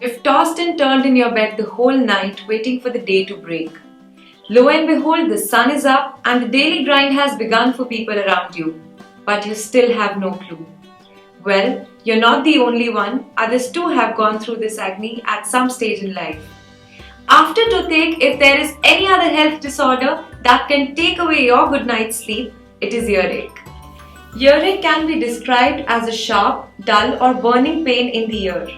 You've tossed and turned in your bed the whole night waiting for the day to break. Lo and behold, the sun is up and the daily grind has begun for people around you. But you still have no clue. Well, you're not the only one. Others too have gone through this agony at some stage in life. After toothache, if there is any other health disorder that can take away your good night's sleep, it is earache. Earache can be described as a sharp, dull or burning pain in the ear.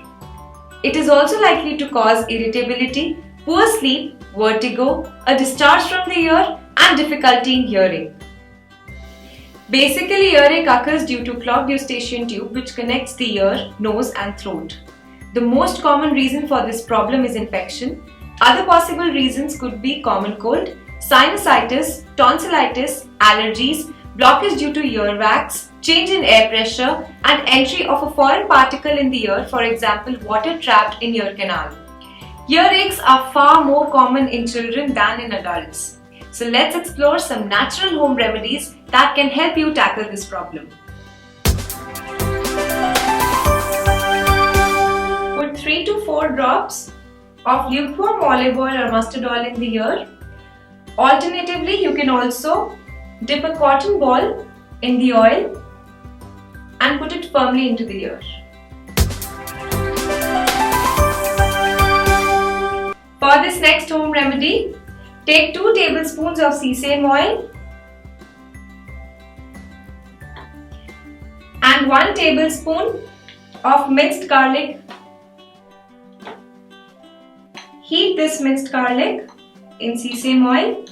It is also likely to cause irritability, poor sleep, vertigo, a discharge from the ear, and difficulty in hearing. Basically, earache occurs due to clogged eustachian tube which connects the ear, nose, and throat. The most common reason for this problem is infection. Other possible reasons could be common cold, sinusitis, tonsillitis, allergies, blockage due to earwax, change in air pressure, and entry of a foreign particle in the ear, for example, water trapped in ear canal. Earaches are far more common in children than in adults. So let's explore some natural home remedies that can help you tackle this problem. Put 3 to 4 drops of lukewarm olive oil or mustard oil in the ear. Alternatively, you can also dip a cotton ball in the oil and put it firmly into the ear. For this next home remedy, take 2 tablespoons of sesame oil and 1 tablespoon of minced garlic. Heat this minced garlic in sesame oil.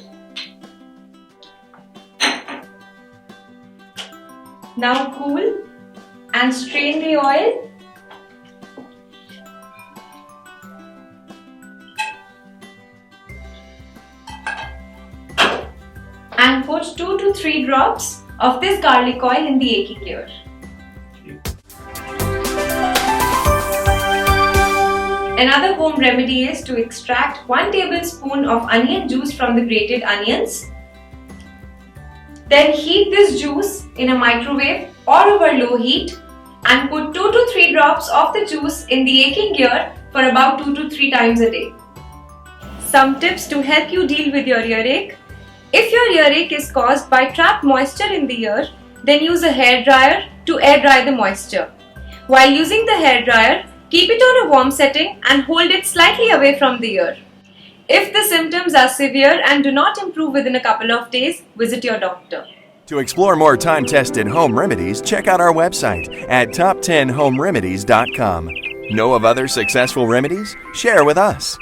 Now cool and strain the oil. And put 2 to 3 drops of this garlic oil in the aching ear. Another home remedy is to extract 1 tablespoon of onion juice from the grated onions. Then heat this juice in a microwave or over low heat and put 2 to 3 drops of the juice in the aching ear for about 2 to 3 times a day. Some tips to help you deal with your earache. If your earache is caused by trapped moisture in the ear, then use a hair dryer to air dry the moisture. While using the hair dryer, keep it on a warm setting and hold it slightly away from the ear. If the symptoms are severe and do not improve within a couple of days, visit your doctor. To explore more time-tested home remedies, check out our website at top10homeremedies.com. Know of other successful remedies? Share with us.